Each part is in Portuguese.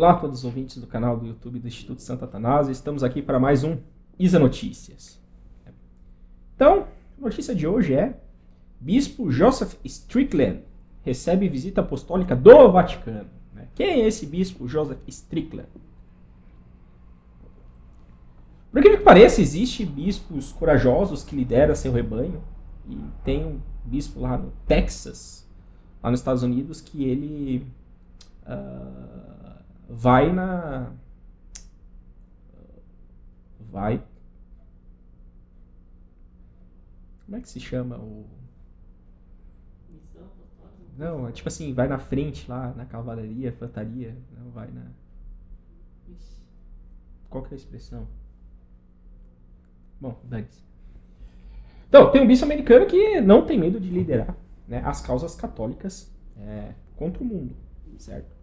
Olá a todos os ouvintes do canal do YouTube do Instituto Santo Atanásio. Estamos aqui para mais um Isa Notícias. Então, a notícia de hoje é: Bispo Joseph Strickland recebe visita apostólica do Vaticano. Quem é esse Bispo Joseph Strickland? Por aquilo que pareça, existem bispos corajosos que lideram seu rebanho. E tem um bispo lá no Texas, lá nos Estados Unidos, que ele vai. Como é que se chama o... Não, é tipo assim, vai na frente lá, na cavalaria, infantaria, não vai na... Qual que é a expressão? Bom, dane-se. Então, tem um bispo americano que não tem medo de liderar, né, as causas católicas contra o mundo, certo?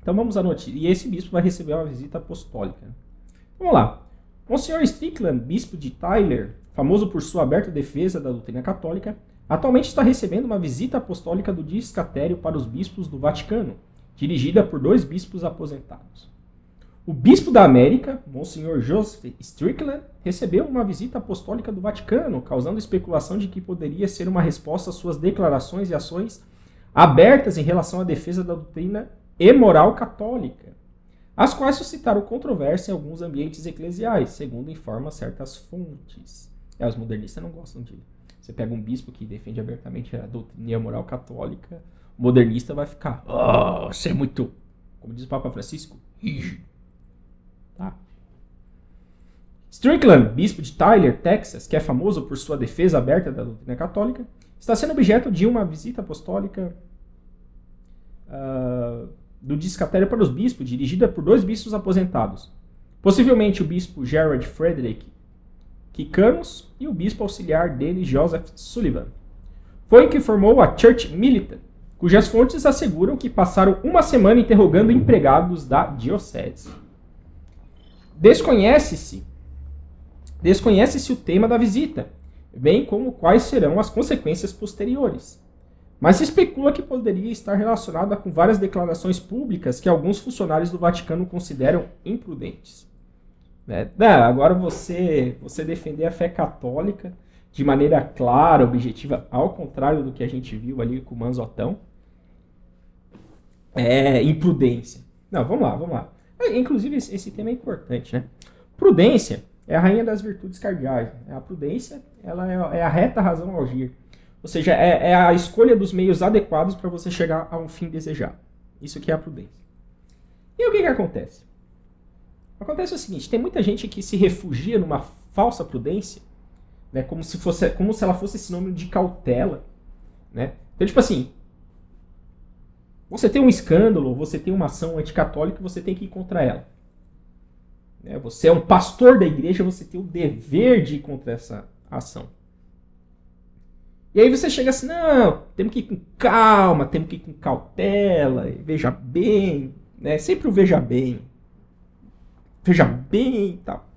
Então vamos à notícia. E esse bispo vai receber uma visita apostólica. Vamos lá. Monsenhor Strickland, bispo de Tyler, famoso por sua aberta defesa da doutrina católica, atualmente está recebendo uma visita apostólica do Discatério para os bispos do Vaticano, dirigida por 2 bispos aposentados. O bispo da América, Monsenhor Joseph Strickland, recebeu uma visita apostólica do Vaticano, causando especulação de que poderia ser uma resposta às suas declarações e ações abertas em relação à defesa da doutrina e moral católica, as quais suscitaram controvérsia em alguns ambientes eclesiais, segundo informam certas fontes. Os modernistas não gostam de... Você pega um bispo que defende abertamente a doutrina e a moral católica, o modernista vai ficar... você é muito... Como diz o Papa Francisco, rígido. Tá? Strickland, bispo de Tyler, Texas, que é famoso por sua defesa aberta da doutrina católica, está sendo objeto de uma visita apostólica do Discatério para os bispos, dirigida por 2 bispos aposentados. Possivelmente o bispo Gerard Frederick Kikanos e o bispo auxiliar dele, Joseph Sullivan. Foi que formou a Church Militant, cujas fontes asseguram que passaram uma semana interrogando empregados da diocese. Desconhece-se o tema da visita, bem como quais serão as consequências posteriores. Mas se especula que poderia estar relacionada com várias declarações públicas que alguns funcionários do Vaticano consideram imprudentes. Agora você defender a fé católica de maneira clara, objetiva, ao contrário do que a gente viu ali com o Manzotão, é imprudência. Não, vamos lá. Inclusive, esse tema é importante, né? Prudência é a rainha das virtudes cardeais. A prudência ela é a reta razão ao agir. Ou seja, é a escolha dos meios adequados para você chegar a um fim desejado. Isso que é a prudência. E o que acontece? Acontece o seguinte, tem muita gente que se refugia numa falsa prudência, né, como se ela fosse sinônimo de cautela. Né? Então, tipo assim, você tem um escândalo, você tem uma ação anticatólica, você tem que ir contra ela. Né? Você é um pastor da igreja, você tem o dever de ir contra essa ação. E aí você chega assim, não, temos que ir com calma, temos que ir com cautela, veja bem, né? Sempre o veja bem e tal.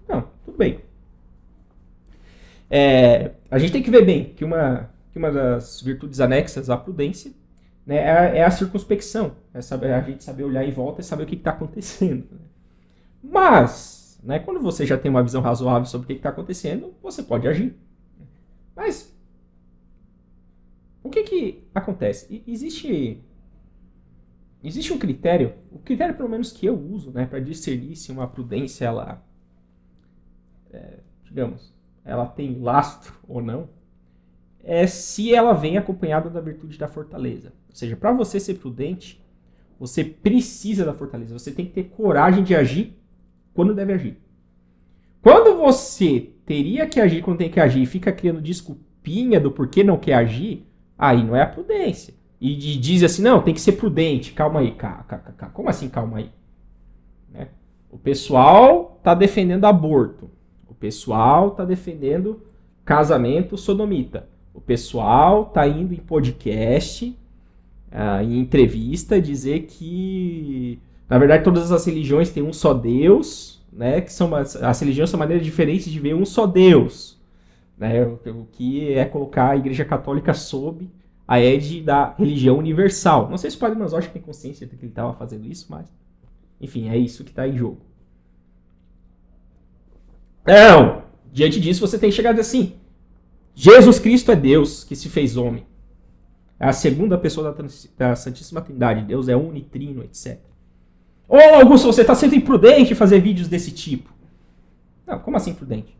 Não, tudo bem. A gente tem que ver bem que uma das virtudes anexas à prudência, né, é a circunspecção, a gente saber olhar em volta e saber o que está acontecendo. Mas, né, quando você já tem uma visão razoável sobre o que está acontecendo, você pode agir. Mas o que acontece? Existe um critério, o critério pelo menos que eu uso, né, para discernir se uma prudência ela tem lastro ou não, é se ela vem acompanhada da virtude da fortaleza. Ou seja, para você ser prudente, você precisa da fortaleza, você tem que ter coragem de agir quando deve agir. Quando você teria que agir quando tem que agir e fica criando desculpinha do porquê não quer agir, aí não é a prudência. E diz assim, não, tem que ser prudente, calma aí. Como assim calma aí? Né? O pessoal está defendendo aborto. O pessoal está defendendo casamento sodomita. O pessoal está indo em podcast, em entrevista, dizer que, na verdade, todas as religiões têm um só Deus, né? Que as religiões são maneiras diferentes de ver um só Deus. Né? O que é colocar a Igreja Católica sob a égide da religião universal. Não sei se o padre Manzotti tem consciência de que ele estava fazendo isso, mas, enfim, é isso que está em jogo. Não! Diante disso, você tem chegado assim: Jesus Cristo é Deus que se fez homem. É a segunda pessoa da Santíssima Trindade. Deus é unitrino, etc. Ô, Augusto, você está sendo imprudente em fazer vídeos desse tipo. Não, como assim imprudente?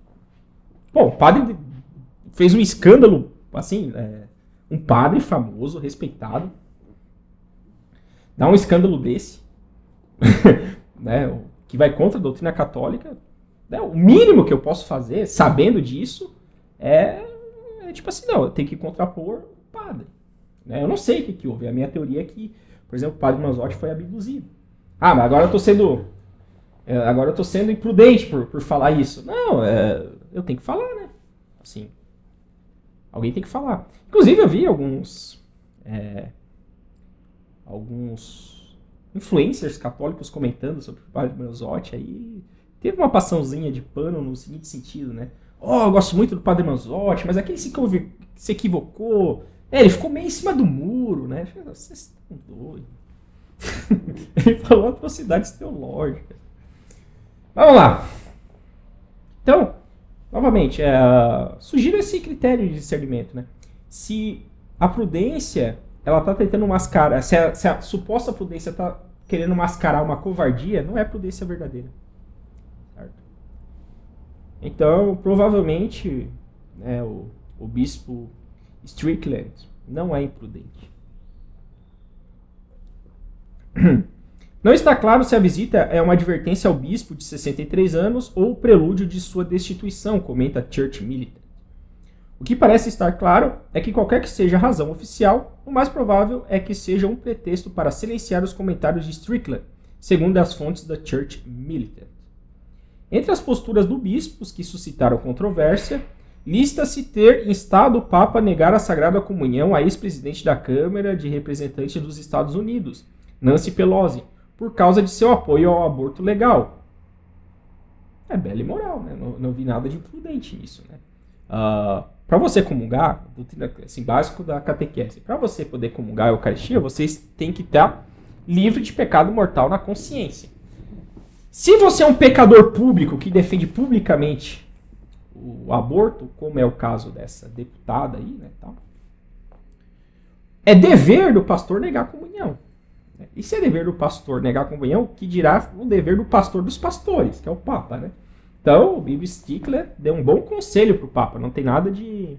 Pô, o padre fez um escândalo, assim, um padre famoso, respeitado, dá um escândalo desse, né, que vai contra a doutrina católica. Né, o mínimo que eu posso fazer, sabendo disso, é tipo assim, não, eu tenho que contrapor o padre. Né, eu não sei o que houve. A minha teoria é que, por exemplo, o padre Manzotti foi abduzido. Ah, mas agora eu tô sendo imprudente por falar isso. Não, eu tenho que falar, né? Assim, alguém tem que falar. Inclusive, eu vi alguns influencers católicos comentando sobre o padre Manzotti. Aí teve uma passãozinha de pano no seguinte sentido, né? Eu gosto muito do padre Manzotti, mas aquele se equivocou. Ele ficou meio em cima do muro, né? Vocês estão doidos. Ele falou atrocidades teológicas. Vamos lá. Então, novamente, sugiro esse critério de discernimento, né? Se a prudência, ela tá tentando mascarar, se a suposta prudência tá querendo mascarar uma covardia, não é prudência verdadeira. Certo? Então, provavelmente, né, o bispo Strickland não é imprudente. Não está claro se a visita é uma advertência ao bispo de 63 anos ou o prelúdio de sua destituição, comenta Church Militant. O que parece estar claro é que qualquer que seja a razão oficial, o mais provável é que seja um pretexto para silenciar os comentários de Strickland, segundo as fontes da Church Militant. Entre as posturas do bispo que suscitaram controvérsia, lista-se ter instado o Papa a negar a Sagrada Comunhão à ex-presidente da Câmara de Representantes dos Estados Unidos, Nancy Pelosi, por causa de seu apoio ao aborto legal. É bela e moral, né? Não vi nada de imprudente nisso, né? Para você comungar, assim, básico da catequese, para você poder comungar a Eucaristia, vocês têm que estar livre de pecado mortal na consciência. Se você é um pecador público que defende publicamente o aborto, como é o caso dessa deputada aí, né, tal, é dever do pastor negar a comunhão. E se é dever do pastor negar a comunhão, que dirá o dever do pastor dos pastores, que é o Papa, né? Então, o Bispo Stickler deu um bom conselho pro Papa. Não tem nada de...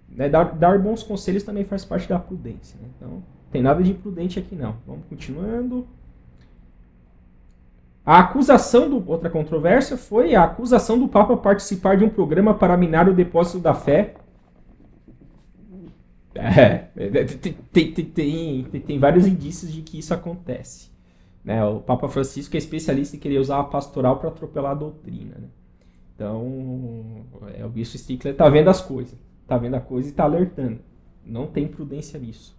né, dar bons conselhos também faz parte da prudência. Né? Então, não tem nada de imprudente aqui, não. Vamos continuando. Outra controvérsia foi a acusação do Papa participar de um programa para minar o depósito da fé. Tem vários indícios de que isso acontece. Né? O Papa Francisco é especialista em querer usar a pastoral para atropelar a doutrina. Né? Então, o Bispo Stickler está vendo as coisas. Está vendo a coisa e está alertando. Não tem prudência nisso.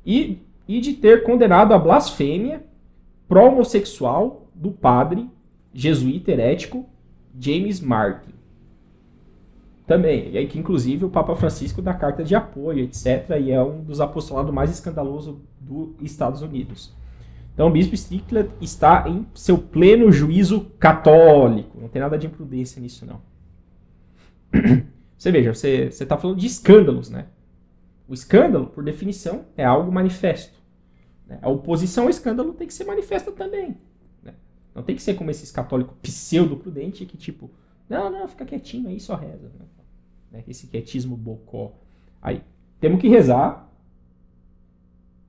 E de ter condenado a blasfêmia pró-homossexual do padre jesuíta herético James Martin. Também, e aí que inclusive o Papa Francisco dá carta de apoio, etc. E é um dos apostolados mais escandalosos dos Estados Unidos. Então o Bispo Stickler está em seu pleno juízo católico. Não tem nada de imprudência nisso, não. Você veja, você está falando de escândalos, né? O escândalo, por definição, é algo manifesto. A oposição ao escândalo tem que ser manifesta também. Né? Não tem que ser como esses católicos pseudo-prudentes que tipo... Não, fica quietinho aí, só reza. Né? Esse quietismo bocó. Aí, temos que rezar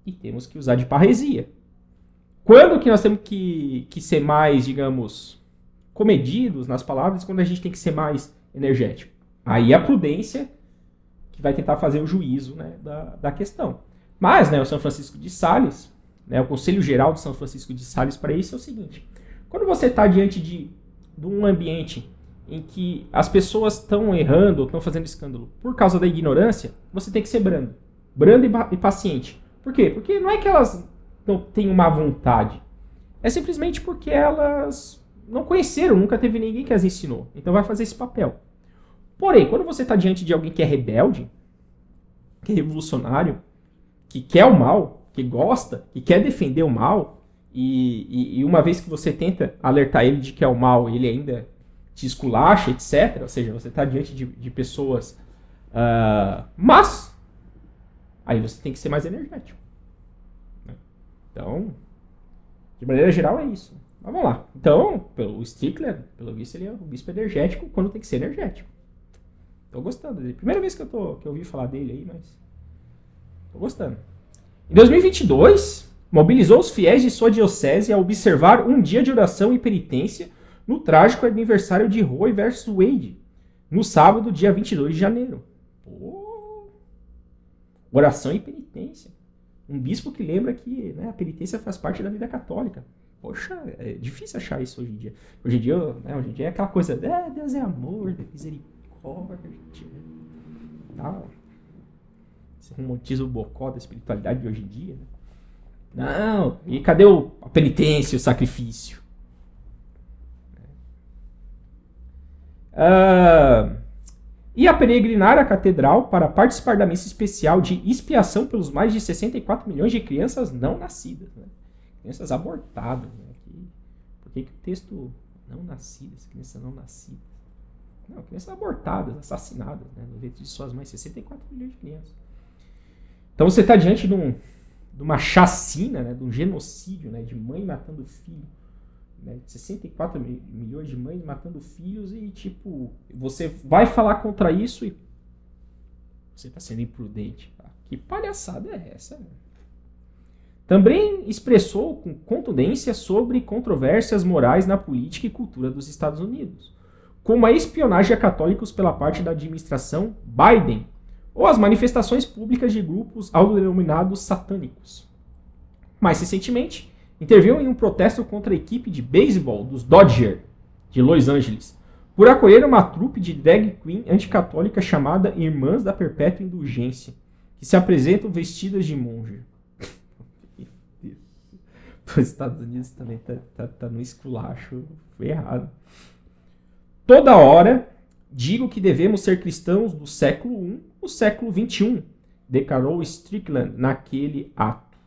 e temos que usar de parresia. Quando que nós temos que ser mais, digamos, comedidos nas palavras, quando a gente tem que ser mais energético? Aí a prudência que vai tentar fazer o juízo, né, da questão. Mas, né, o São Francisco de Sales, né, o Conselho Geral de São Francisco de Sales para isso é o seguinte. Quando você está diante de um ambiente em que as pessoas estão errando, estão fazendo escândalo por causa da ignorância, você tem que ser brando. Brando e paciente. Por quê? Porque não é que elas não têm má vontade. É simplesmente porque elas não conheceram, nunca teve ninguém que as ensinou. Então vai fazer esse papel. Porém, quando você está diante de alguém que é rebelde, que é revolucionário, que quer o mal, que gosta, que quer defender o mal, e uma vez que você tenta alertar ele de que é o mal, ele ainda te esculacha, etc. Ou seja, você está diante de pessoas mas aí você tem que ser mais energético. Né? Então, de maneira geral é isso. Mas vamos lá. Então, o Strickler, pelo visto, ele é um bispo energético quando tem que ser energético. Tô gostando dele. Primeira vez que eu ouvi falar dele aí, mas tô gostando. Em 2022, mobilizou os fiéis de sua diocese a observar um dia de oração e penitência no trágico aniversário de Roe versus Wade, no sábado, dia 22 de janeiro. Pô, oração e penitência. Um bispo que lembra que, né, a penitência faz parte da vida católica. Poxa, é difícil achar isso hoje em dia. Hoje em dia é aquela coisa, Deus é amor, misericórdia, tal. Esse romantismo bocó da espiritualidade de hoje em dia. Né? Não, e cadê a penitência, o sacrifício? E a peregrinar à catedral para participar da missa especial de expiação pelos mais de 64 milhões de crianças não nascidas. Né? Crianças abortadas. Né? Por que o texto não nascidas, crianças não nascidas? Não, crianças abortadas, assassinadas, né? No ventre de suas mães, 64 milhões de crianças. Então você está diante de uma chacina, né? De um genocídio, né? De mãe matando filho. Né? 64 milhões de mães matando filhos e, tipo, você vai falar contra isso e você está sendo imprudente. Tá? Que palhaçada é essa? Né? Também expressou com contundência sobre controvérsias morais na política e cultura dos Estados Unidos, como a espionagem a católicos pela parte da administração Biden, ou as manifestações públicas de grupos autodenominados satânicos. Mais recentemente, interveio em um protesto contra a equipe de beisebol dos Dodgers de Los Angeles, por acolher uma trupe de drag queen anticatólica chamada Irmãs da Perpétua Indulgência, que se apresentam vestidas de monge. Os Estados Unidos também tá no esculacho, foi errado. Toda hora digo que devemos ser cristãos do século I no século XXI, declarou Strickland naquele ato.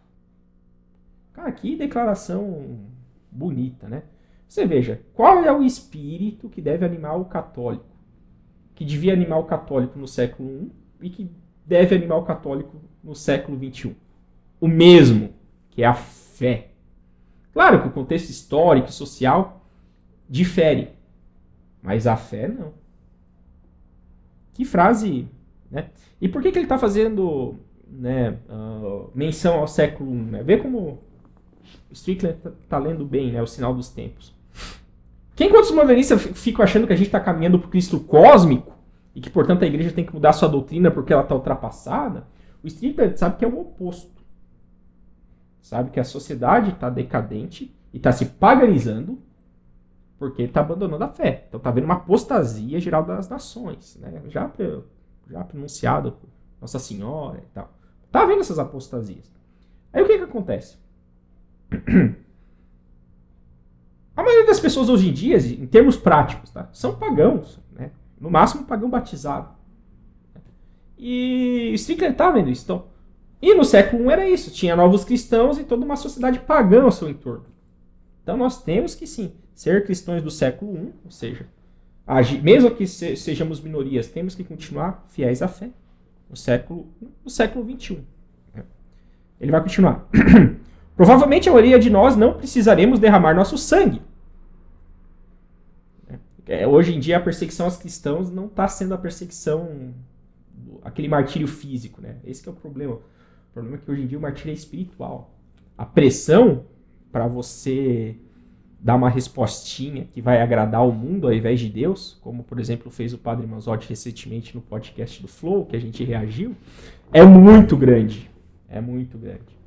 Cara, que declaração bonita, né? Você veja, qual é o espírito que deve animar o católico? Que devia animar o católico no século I e que deve animar o católico no século XXI? O mesmo, que é a fé. Claro que o contexto histórico e social difere, mas a fé não. Que frase, né? E por que ele está fazendo, né, menção ao século I? Né? Vê como o Strickland está lendo bem, né, o sinal dos tempos. Quem, enquanto os modernistas ficam achando que a gente está caminhando para o Cristo cósmico e que, portanto, a igreja tem que mudar sua doutrina porque ela está ultrapassada, o Strickland sabe que é o oposto. Sabe que a sociedade está decadente e está se paganizando porque está abandonando a fé. Então está havendo uma apostasia geral das nações. Né? Já pronunciado por Nossa Senhora e tal. Está havendo essas apostasias. Aí o que acontece? A maioria das pessoas hoje em dia, em termos práticos, tá? São pagãos. Né? No máximo, pagão batizado. E o Strickland está vendo isso. Então, e no século I era isso. Tinha novos cristãos e toda uma sociedade pagã ao seu entorno. Então nós temos que, sim, ser cristãos do século I, ou seja, mesmo que sejamos minorias, temos que continuar fiéis à fé no século XXI. Ele vai continuar. Provavelmente a maioria de nós não precisaremos derramar nosso sangue. Hoje em dia a perseguição aos cristãos não está sendo a perseguição, aquele martírio físico. Né? Esse que é o problema. O problema é que hoje em dia o martírio é espiritual. A pressão para você dar uma respostinha que vai agradar o mundo ao invés de Deus, como, por exemplo, fez o Padre Manzotti recentemente no podcast do Flow, que a gente reagiu, é muito grande. É muito grande.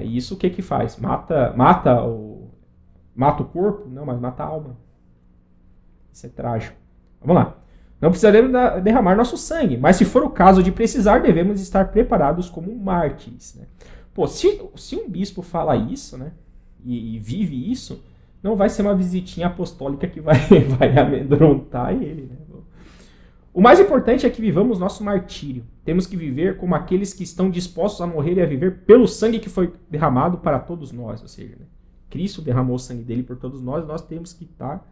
E isso o que faz? Mata o corpo? Não, mas mata a alma. Isso é trágico. Vamos lá. Não precisaremos derramar nosso sangue, mas se for o caso de precisar, devemos estar preparados como mártires. Né? Pô, se um bispo fala isso, né, e vive isso, não vai ser uma visitinha apostólica que vai amedrontar ele. Né? O mais importante é que vivamos nosso martírio. Temos que viver como aqueles que estão dispostos a morrer e a viver pelo sangue que foi derramado para todos nós. Ou seja, né? Cristo derramou o sangue dele por todos nós, nós temos que estar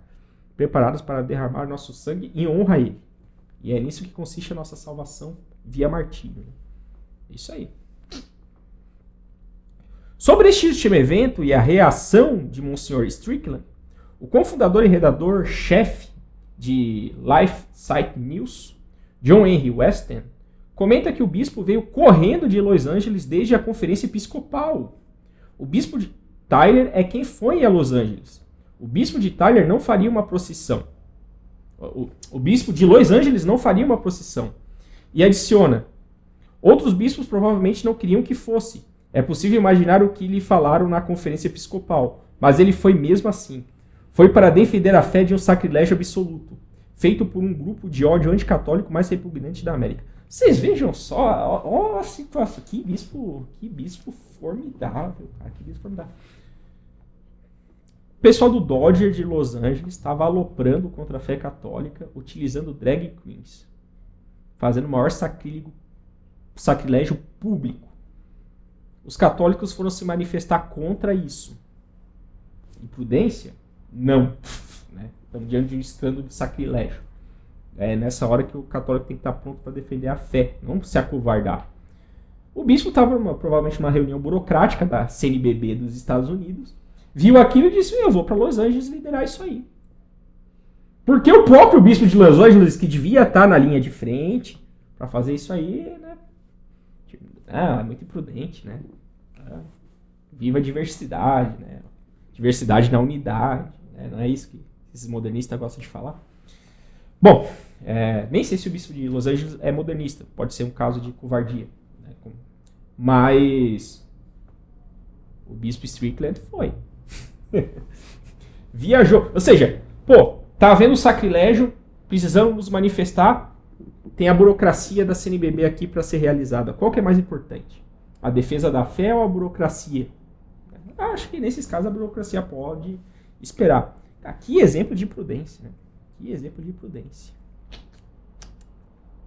preparados para derramar nosso sangue em honra a ele. E é nisso que consiste a nossa salvação via martírio. Isso aí. Sobre este último evento e a reação de Monsignor Strickland, o cofundador e redator-chefe de Life Site News, John Henry Weston, comenta que o bispo veio correndo de Los Angeles desde a conferência episcopal. O bispo de Tyler é quem foi a Los Angeles. O bispo de Tyler não faria uma procissão. O bispo de Los Angeles não faria uma procissão. E adiciona, outros bispos provavelmente não queriam que fosse. É possível imaginar o que lhe falaram na conferência episcopal, mas ele foi mesmo assim. Foi para defender a fé de um sacrilégio absoluto, feito por um grupo de ódio anticatólico mais repugnante da América. Vocês vejam só, ó a situação, que bispo formidável, cara, que bispo formidável. O pessoal do Dodger de Los Angeles estava aloprando contra a fé católica, utilizando drag queens, fazendo o maior sacrilégio público. Os católicos foram se manifestar contra isso. Imprudência? Não. Né? Estamos diante de um escândalo de sacrilégio. É nessa hora que o católico tem que estar pronto para defender a fé, não se acovardar. O bispo estava provavelmente numa reunião burocrática da CNBB dos Estados Unidos, viu aquilo e disse, eu vou para Los Angeles liderar isso aí. Porque o próprio bispo de Los Angeles, que devia estar na linha de frente para fazer isso aí, né? É muito imprudente, né? Viva a diversidade, né? Diversidade na unidade, né? Não é isso que esses modernistas gostam de falar? Bom, nem sei se o bispo de Los Angeles é modernista, pode ser um caso de covardia, né? Mas o bispo Strickland foi. Viajou, ou seja, tá havendo sacrilégio, precisamos nos manifestar, tem a burocracia da CNBB aqui para ser realizada. Qual que é mais importante? A defesa da fé ou a burocracia? Acho que nesses casos a burocracia pode esperar. Que exemplo de prudência, né? Que exemplo de prudência.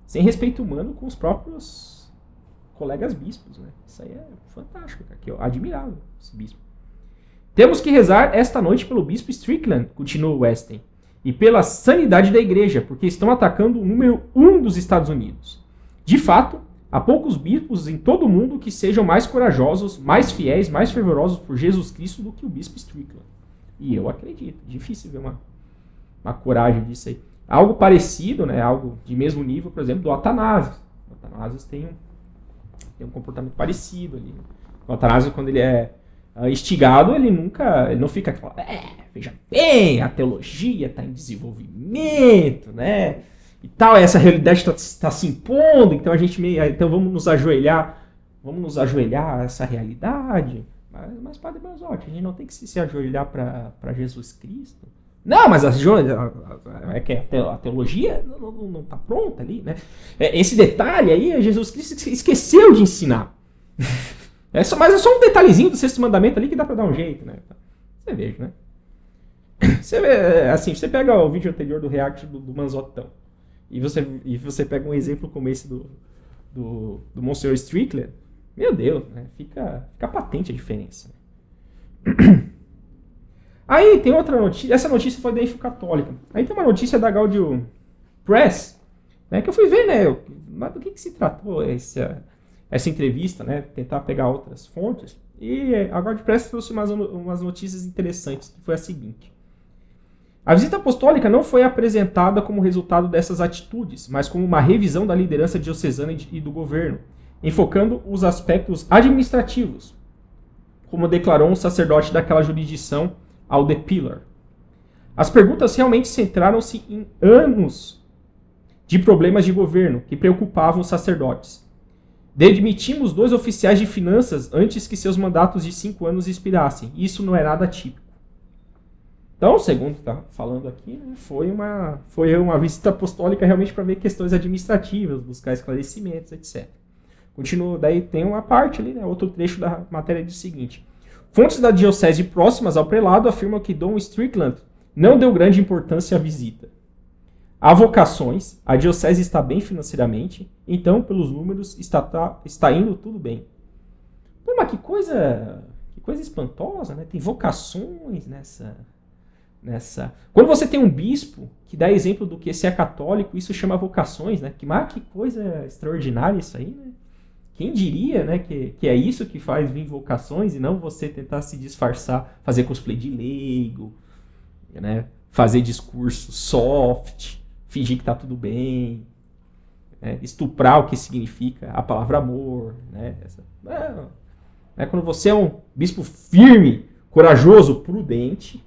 Sem respeito humano com os próprios colegas bispos, né? Isso aí é fantástico, cara. Que admirável esse bispo. Temos que rezar esta noite pelo bispo Strickland, continua Weston, e pela sanidade da igreja, porque estão atacando o número 1 dos Estados Unidos. De fato, há poucos bispos em todo o mundo que sejam mais corajosos, mais fiéis, mais fervorosos por Jesus Cristo do que o bispo Strickland. E eu acredito, difícil ver uma coragem disso aí. Algo parecido, né, algo de mesmo nível, por exemplo, do Atanásio. O Atanásio tem um comportamento parecido ali. O Atanásio, quando ele é instigado, ele não fica falando, veja bem, a teologia está em desenvolvimento, né? E tal, essa realidade está se impondo, então vamos nos ajoelhar a essa realidade. Mas Padre Manzotti, a gente não tem que se ajoelhar para Jesus Cristo. Não, mas a teologia não está pronta ali, né? Esse detalhe aí, Jesus Cristo esqueceu de ensinar. Mas é só um detalhezinho do sexto mandamento ali que dá para dar um jeito, né? Você veja, né? Você vê, assim, você pega o vídeo anterior do react do Manzotão e você pega um exemplo como esse do Monsignor Strickland, meu Deus, né? Fica patente a diferença. Aí tem outra notícia, essa notícia foi da Info Católica. Aí tem uma notícia da Gaudium Press, né, que eu fui ver, né? Mas do que se tratou essa entrevista, né? Tentar pegar outras fontes. E a Gaudium Press trouxe umas notícias interessantes, que foi a seguinte. A visita apostólica não foi apresentada como resultado dessas atitudes, mas como uma revisão da liderança diocesana e do governo, enfocando os aspectos administrativos, como declarou um sacerdote daquela jurisdição ao The Pillar. As perguntas realmente centraram-se em anos de problemas de governo que preocupavam os sacerdotes. Demitimos 2 oficiais de finanças antes que seus mandatos de 5 anos expirassem. Isso não é nada típico. Então, segundo está falando aqui, né, foi uma visita apostólica realmente para ver questões administrativas, buscar esclarecimentos, etc. Continua, daí tem uma parte ali, né, outro trecho da matéria diz o seguinte. Fontes da diocese próximas ao prelado afirmam que Dom Strickland não deu grande importância à visita. há vocações, a diocese está bem financeiramente, então, pelos números, está indo tudo bem. Pô, mas que coisa espantosa, né? Tem vocações nessa... Quando você tem um bispo que dá exemplo do que se é católico, isso chama vocações, né? Que coisa extraordinária isso aí, né? Quem diria, né, que é isso que faz vir vocações e não você tentar se disfarçar, fazer cosplay de leigo, né? Fazer discurso soft, fingir que tá tudo bem, né? Estuprar o que significa a palavra amor, né? Quando você é um bispo firme, corajoso, prudente,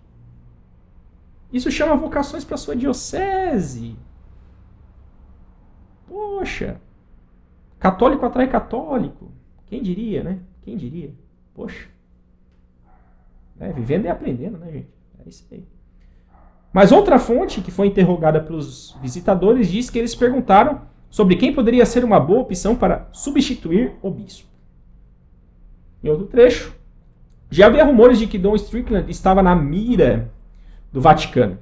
isso chama vocações para sua diocese. Poxa, católico atrai católico. Quem diria, né? Quem diria? Poxa. Vivendo e aprendendo, né, gente? É isso aí. Mas outra fonte que foi interrogada pelos visitadores diz que eles perguntaram sobre quem poderia ser uma boa opção para substituir o bispo. Em outro trecho, já havia rumores de que Dom Strickland estava na mira do Vaticano.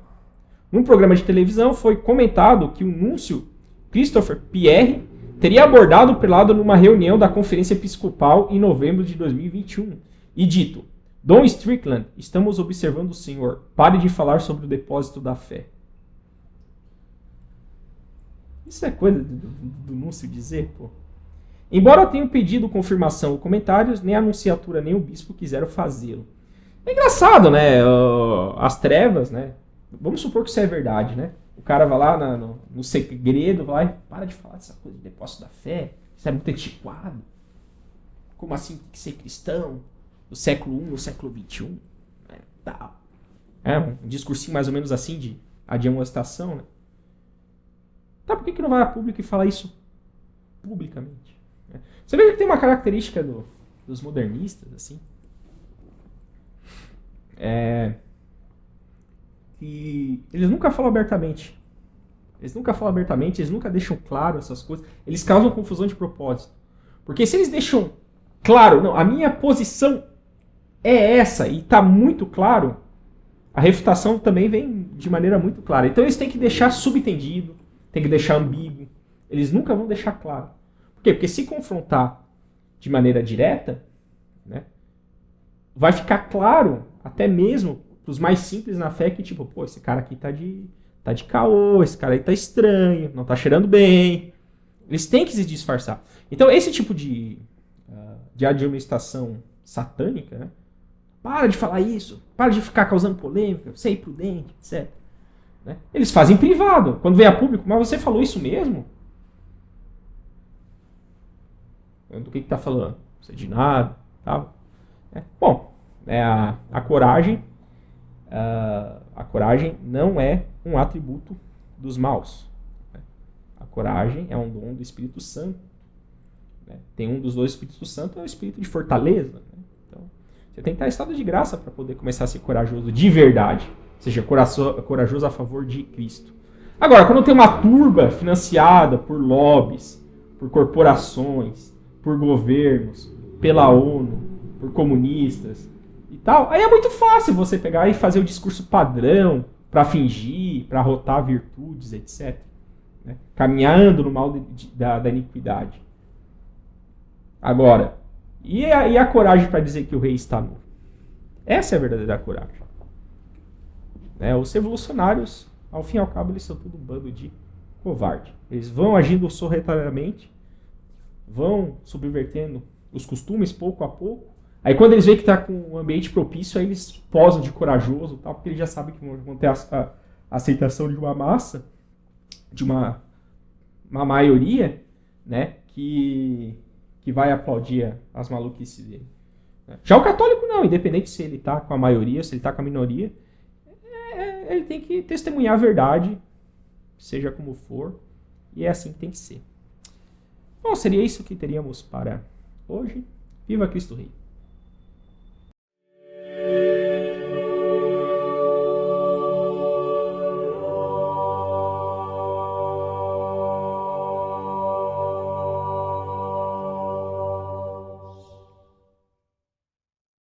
Num programa de televisão foi comentado que o núncio Christopher Pierre teria abordado o prelado numa reunião da Conferência Episcopal em novembro de 2021 e dito: Dom Strickland, estamos observando o senhor. Pare de falar sobre o depósito da fé. Isso é coisa do núncio dizer, pô. Embora tenham pedido confirmação ou comentários, nem a anunciatura nem o bispo quiseram fazê-lo. É engraçado, né? As trevas, né? Vamos supor que isso é verdade, né? O cara vai lá no segredo, vai, para de falar dessa coisa de depósito da fé. Isso é muito antiquado. Como assim tem que ser cristão? Do século I no século XXI? Tal. Um discursinho mais ou menos assim de admoestação, né? Tá, por que não vai a público e fala isso publicamente? Você vê que tem uma característica dos modernistas, assim, que eles nunca falam abertamente. Eles nunca deixam claro essas coisas. Eles causam confusão de propósito. Porque se eles deixam claro, não, a minha posição é essa, e está muito claro, a refutação também vem de maneira muito clara. Então eles têm que deixar subentendido, tem que deixar ambíguo. Eles nunca vão deixar claro. Por quê? Porque se confrontar de maneira direta, né, vai ficar claro, até mesmo para os mais simples na fé, que tipo, pô, esse cara aqui tá de caô, esse cara aí tá estranho, não tá cheirando bem. Eles têm que se disfarçar. Então esse tipo de admoestação satânica, né, para de falar isso, para de ficar causando polêmica, você é imprudente, etc. Né? Eles fazem privado, quando vem a público, mas você falou isso mesmo? Do que tá falando? Não sei de nada, tá? Bom, a coragem não é um atributo dos maus. A coragem é um dom do Espírito Santo. Tem um dos dois Espíritos Santos, é o Espírito de fortaleza. Né? Então, você tem que estar em estado de graça para poder começar a ser corajoso de verdade. Ou seja, corajoso a favor de Cristo. Agora, quando tem uma turba financiada por lobbies, por corporações, por governos, pela ONU, por comunistas e tal, aí é muito fácil você pegar e fazer o discurso padrão para fingir, para arrotar virtudes, etc. Né? Caminhando no mal da iniquidade. Agora, e a coragem para dizer que o rei está nu? Essa é a verdadeira coragem. Os revolucionários, ao fim e ao cabo, eles são tudo um bando de covarde. Eles vão agindo sorrateiramente, vão subvertendo os costumes pouco a pouco. Aí quando eles veem que está com um ambiente propício, aí eles posam de corajoso, tal, porque eles já sabem que vão ter a aceitação de uma massa, de uma maioria, né, que vai aplaudir as maluquices dele. Já o católico não, independente se ele está com a maioria, se ele está com a minoria, ele tem que testemunhar a verdade, seja como for, e é assim que tem que ser. Bom, seria isso que teríamos para hoje. Viva Cristo Rei!